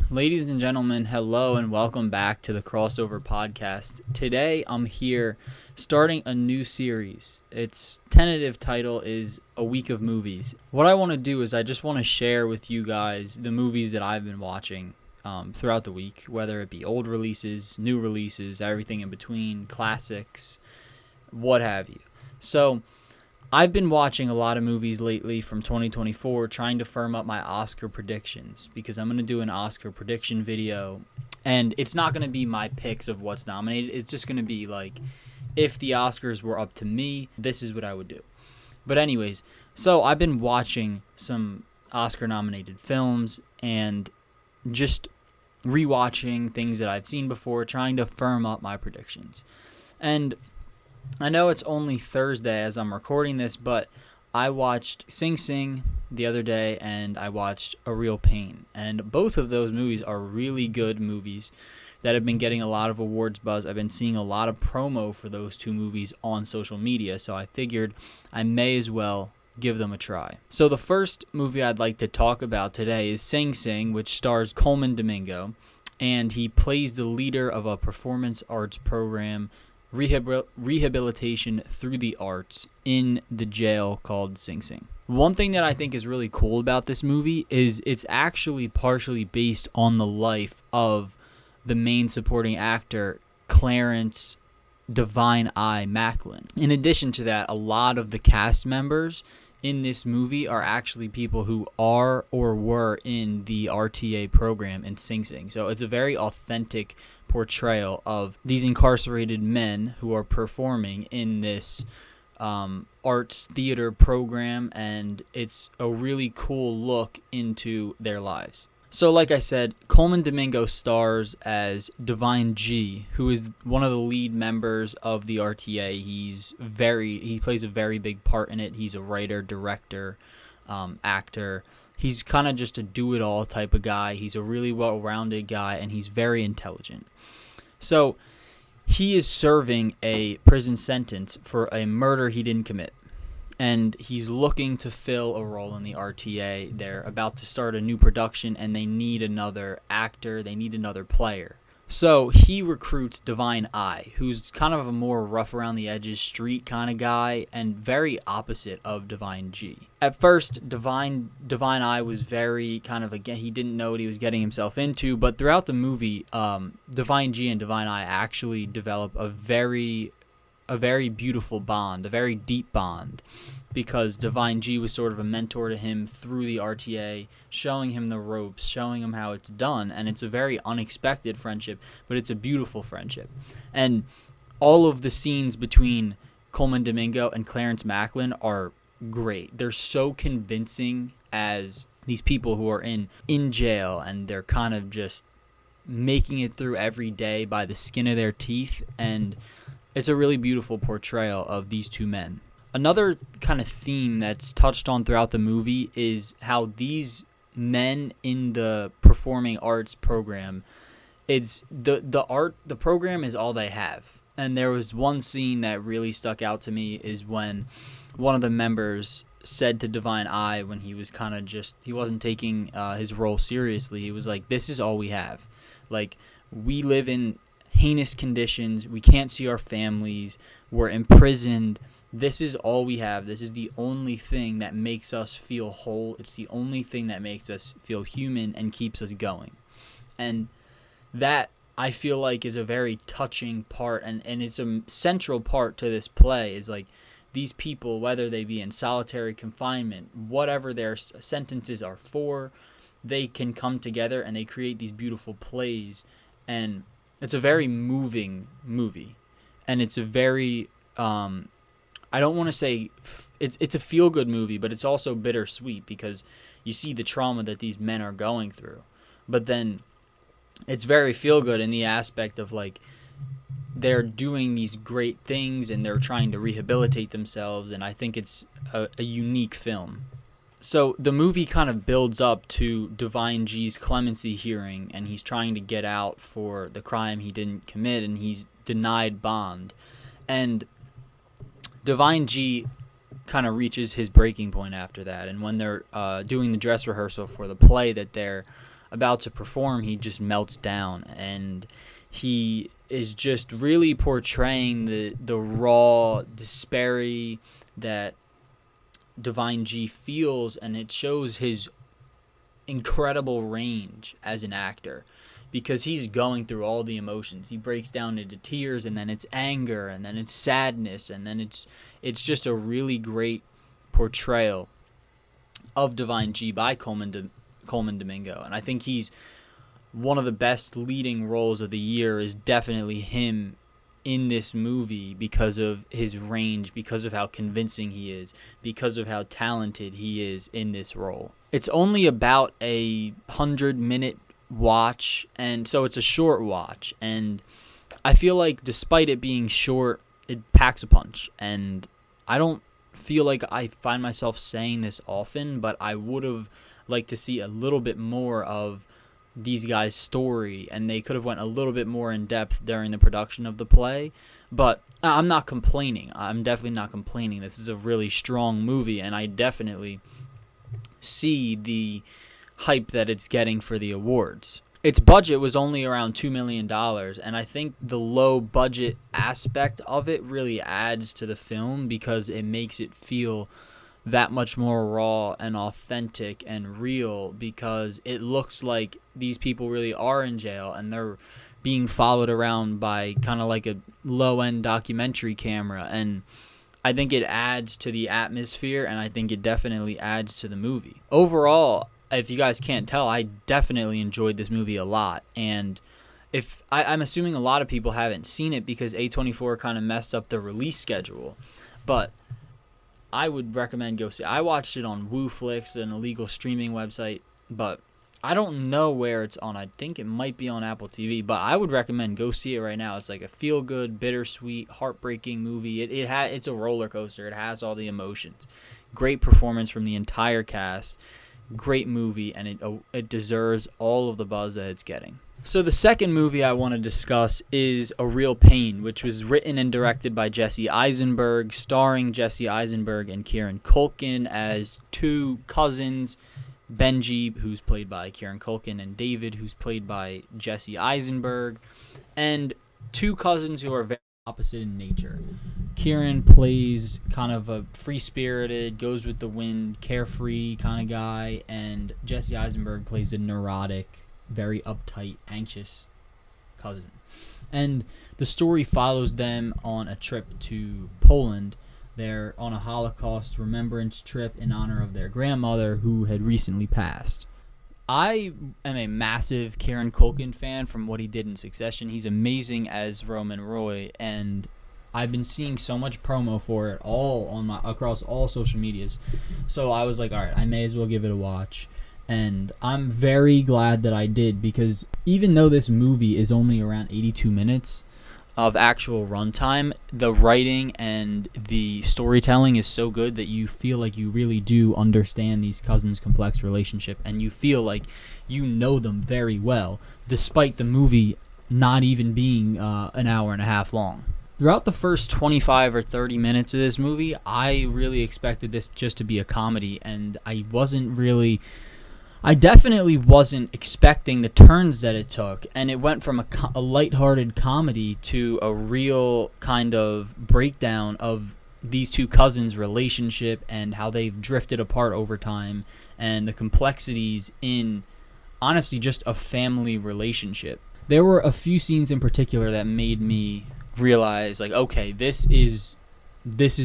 Ladies and gentlemen, hello and welcome back to the Crossover Podcast. Today I'm here starting a new series. Its tentative title is A Week of Movies. What I want to do is I just want to share with you guys the movies that I've been watching throughout the week, whether it be old releases, new releases, everything in between, classics, what have you. So I've been watching a lot of movies lately from 2024, trying to firm up my Oscar predictions because I'm going to do an Oscar prediction video, and it's not going to be my picks of what's nominated. It's just going to be like, if the Oscars were up to me, this is what I would do. But anyways, so I've been watching some Oscar-nominated films and just rewatching things that I've seen before, trying to firm up my predictions. And I know it's only Thursday as I'm recording this, but I watched Sing Sing the other day and I watched A Real Pain. And both of those movies are really good movies that have been getting a lot of awards buzz. I've been seeing a lot of promo for those two movies on social media, so I figured I may as well give them a try. So the first movie I'd like to talk about today is Sing Sing, which stars Colman Domingo, and he plays the leader of a performance arts program, rehabilitation through the arts, in the jail called Sing Sing. One thing that I think is really cool about this movie is it's actually partially based on the life of the main supporting actor, Clarence Divine Eye Macklin. In addition to that, a lot of the cast members in this movie are actually people who are or were in the RTA program in Sing Sing. So it's a very authentic portrayal of these incarcerated men who are performing in this arts theater program, and it's a really cool look into their lives. So like I said, Colman Domingo stars as Divine G, who is one of the lead members of the RTA. He plays a very big part in it. He's a writer, director, actor. He's kind of just a do-it-all type of guy. He's a really well-rounded guy, and he's very intelligent. So he is serving a prison sentence for a murder he didn't commit, and he's looking to fill a role in the RTA. They're about to start a new production, and they need another actor. They need another player. So he recruits Divine Eye, who's kind of a more rough around the edges street kind of guy, and very opposite of Divine G. At first, Divine Eye was very kind of, again, he didn't know what he was getting himself into, but throughout the movie, Divine G and Divine Eye actually develop a very beautiful bond, a very deep bond, because Divine G was sort of a mentor to him through the RTA, showing him the ropes, showing him how it's done, and it's a very unexpected friendship, but it's a beautiful friendship. And all of the scenes between Colman Domingo and Clarence Macklin are great. They're so convincing as these people who are in jail, and they're kind of just making it through every day by the skin of their teeth, and it's a really beautiful portrayal of these two men. Another kind of theme that's touched on throughout the movie is how these men in the performing arts program, it's the program is all they have. And there was one scene that really stuck out to me is when one of the members said to Divine Eye, when he was kind of he wasn't taking his role seriously, he was like, "This is all we have. Like, we live in heinous conditions. We can't see our families. We're imprisoned. This is all we have. This is the only thing that makes us feel whole. It's the only thing that makes us feel human and keeps us going." And that, I feel like, is a very touching part, and it's a central part to this play, is like these people, whether they be in solitary confinement, whatever their sentences are for, they can come together and they create these beautiful plays. And it's a very moving movie, and it's a very, I don't want to say, it's a feel-good movie, but it's also bittersweet because you see the trauma that these men are going through. But then it's very feel-good in the aspect of, like, they're doing these great things and they're trying to rehabilitate themselves, and I think it's a unique film. So the movie kind of builds up to Divine G's clemency hearing, and he's trying to get out for the crime he didn't commit, and he's denied bond. And Divine G kind of reaches his breaking point after that, and when they're doing the dress rehearsal for the play that they're about to perform, he just melts down, and he is just really portraying the raw disparity that Divine G feels, and it shows his incredible range as an actor, because he's going through all the emotions. He breaks down into tears, and then it's anger, and then it's sadness, and then it's just a really great portrayal of Divine G by Coleman Domingo. And I think he's one of the best leading roles of the year is definitely him in this movie, because of his range, because of how convincing he is, because of how talented he is in this role. It's only about a 100-minute watch, and so it's a short watch, and I feel like despite it being short, it packs a punch. And I don't feel like I find myself saying this often, but I would have liked to see a little bit more of these guys' story, and they could have went a little bit more in depth during the production of the play. But I'm not complaining. I'm definitely not complaining. This is a really strong movie, and I definitely see the hype that it's getting for the awards. Its budget was only around $2 million, and I think the low budget aspect of it really adds to the film, because it makes it feel that much more raw and authentic and real, because it looks like these people really are in jail, and they're being followed around by kind of like a low-end documentary camera. And I think it adds to the atmosphere, and I think it definitely adds to the movie. Overall, if you guys can't tell, I definitely enjoyed this movie a lot. And if I'm assuming a lot of people haven't seen it because A24 kind of messed up the release schedule, but I would recommend go see it. I watched it on WooFlix, an illegal streaming website, but I don't know where it's on. I think it might be on Apple TV, but I would recommend go see it right now. It's like a feel-good, bittersweet, heartbreaking movie. It's a roller coaster. It has all the emotions. Great performance from the entire cast. Great movie, and it deserves all of the buzz that it's getting. So the second movie I want to discuss is A Real Pain, which was written and directed by Jesse Eisenberg, starring Jesse Eisenberg and Kieran Culkin as two cousins, Benji, who's played by Kieran Culkin, and David, who's played by Jesse Eisenberg, and two cousins who are very opposite in nature. Kieran plays kind of a free-spirited, goes with the wind, carefree kind of guy, and Jesse Eisenberg plays a neurotic, very uptight, anxious cousin. And the story follows them on a trip to Poland. They're on a Holocaust remembrance trip in honor of their grandmother who had recently passed. I am a massive Kieran Culkin fan from what he did in Succession. He's amazing as Roman Roy, and I've been seeing so much promo for it all across all social medias. So I was like, all right, I may as well give it a watch. And I'm very glad that I did, because even though this movie is only around 82 minutes of actual runtime, the writing and the storytelling is so good that you feel like you really do understand these cousins' complex relationship, and you feel like you know them very well, despite the movie not even being an hour and a half long. Throughout the first 25 or 30 minutes of this movie, I really expected this just to be a comedy, and I definitely wasn't expecting the turns that it took, and it went from a lighthearted comedy to a real kind of breakdown of these two cousins' relationship and how they've drifted apart over time, and the complexities in, honestly, just a family relationship. There were a few scenes in particular that made me realize, like, okay, this is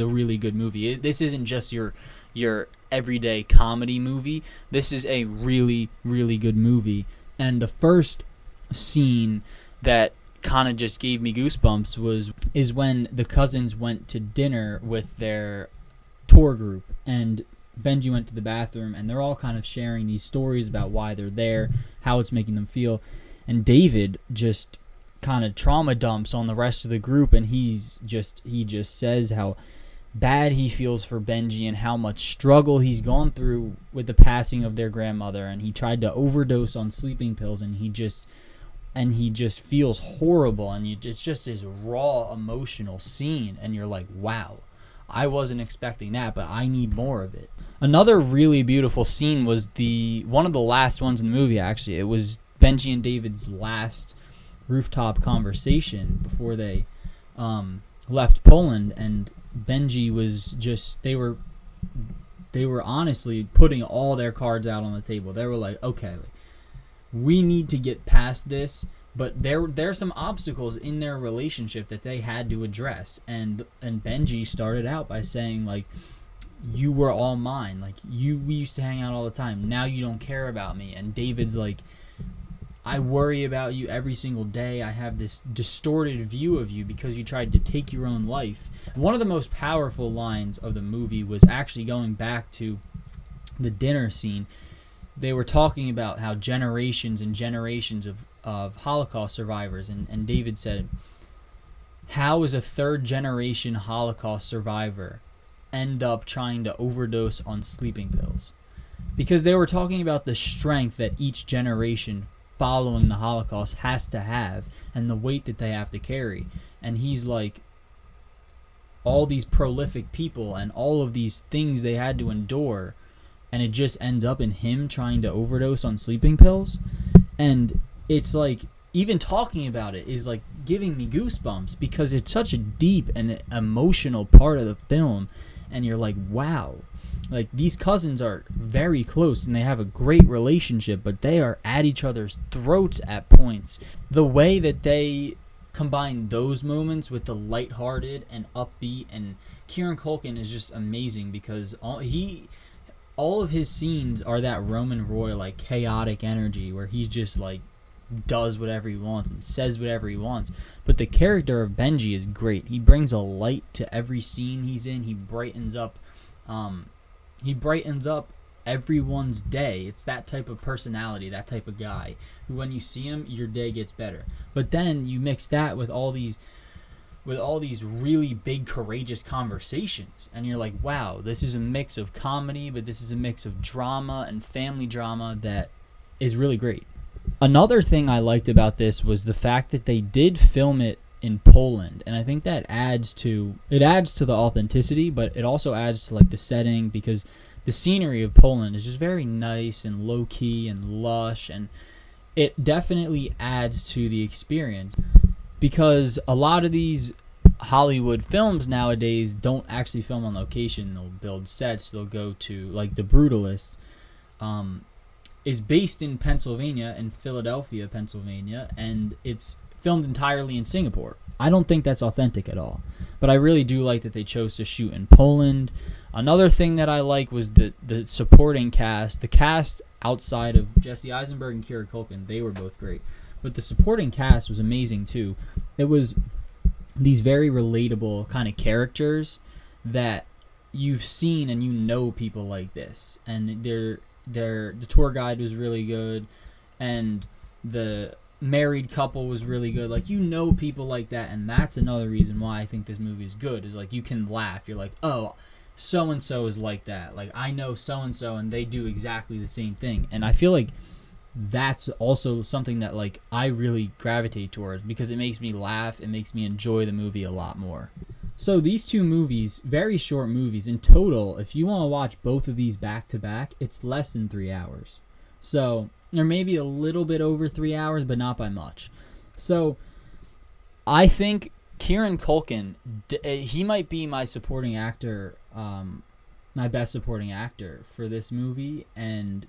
a really good movie. This isn't just your everyday comedy movie. This is a really, really good movie. And the first scene that kind of just gave me goosebumps is when the cousins went to dinner with their tour group, and Benji went to the bathroom, and they're all kind of sharing these stories about why they're there, how it's making them feel, and David just kind of trauma dumps on the rest of the group, and he just says how bad he feels for Benji and how much struggle he's gone through with the passing of their grandmother, and he tried to overdose on sleeping pills, and he just feels horrible, and it's just this raw emotional scene, and you're like, wow, I wasn't expecting that, but I need more of it. Another really beautiful scene was one of the last ones in the movie, actually. It was Benji and David's last rooftop conversation before they left Poland, and Benji was just, they were honestly putting all their cards out on the table. They were like, okay, we need to get past this, but there's some obstacles in their relationship that they had to address. And Benji started out by saying, like, you were all mine. Like, we used to hang out all the time. Now you don't care about me. And David's like, I worry about you every single day. I have this distorted view of you because you tried to take your own life. One of the most powerful lines of the movie was actually going back to the dinner scene. They were talking about how generations and generations of Holocaust survivors, and David said, how is a third generation Holocaust survivor end up trying to overdose on sleeping pills? Because they were talking about the strength that each generation following the Holocaust has to have and the weight that they have to carry. And he's like, all these prolific people and all of these things they had to endure, and it just ends up in him trying to overdose on sleeping pills. And it's like, even talking about it is like giving me goosebumps because it's such a deep and emotional part of the film. And you're like, wow, like, these cousins are very close and they have a great relationship, but they are at each other's throats at points. The way that they combine those moments with the lighthearted and upbeat, and Kieran Culkin is just amazing because all of his scenes are that Roman Roy, like, chaotic energy where he's just like does whatever he wants and says whatever he wants. But the character of Benji is great. He brings a light to every scene he's in. He brightens up everyone's day. It's that type of personality, that type of guy who, when you see him, your day gets better. But then you mix that with all these really big, courageous conversations, and you're like, wow, this is a mix of comedy, but this is a mix of drama and family drama that is really great. Another thing I liked about this was the fact that they did film it in Poland, and I think that adds to the authenticity, but it also adds to, like, the setting, because the scenery of Poland is just very nice and low key and lush, and it definitely adds to the experience, because a lot of these Hollywood films nowadays don't actually film on location. They'll build sets. They'll go to, like, The Brutalist is based in Pennsylvania, in Philadelphia, Pennsylvania, and it's filmed entirely in Singapore. I don't think that's authentic at all, but I really do like that they chose to shoot in Poland. Another thing that I like was the supporting cast. The cast outside of Jesse Eisenberg and Kieran Culkin, they were both great, but the supporting cast was amazing too. It was these very relatable kind of characters that you've seen, and you know people like this, and the tour guide was really good, and the married couple was really good. Like, you know people like that, and that's another reason why I think this movie is good, is like, you can laugh. You're like, oh, so and so is like that. Like, I know so and so, and they do exactly the same thing. And I feel like that's also something that, like, I really gravitate towards, because it makes me laugh. It makes me enjoy the movie a lot more. So these two movies, very short movies in total, if you want to watch both of these back to back, it's less than 3 hours. So, or maybe a little bit over 3 hours, but not by much. So I think Kieran Culkin, he might be my supporting actor, my best supporting actor for this movie. And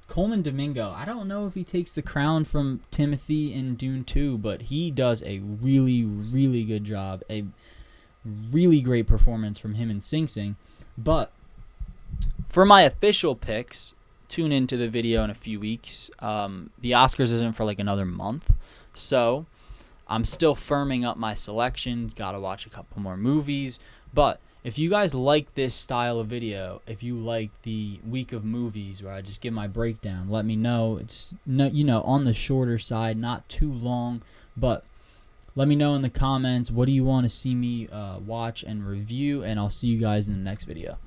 Coleman Domingo, I don't know if he takes the crown from Timothy in Dune 2, but he does a really, really good job. A really great performance from him in Sing Sing. But for my official picks, tune into the video in a few weeks. The Oscars isn't for like another month, so I'm still firming up my selection. Gotta watch a couple more movies. But if you guys like this style of video, if you like the week of movies where I just give my breakdown, let me know. It's on the shorter side, not too long, but let me know in the comments, what do you want to see me watch and review, and I'll see you guys in the next video.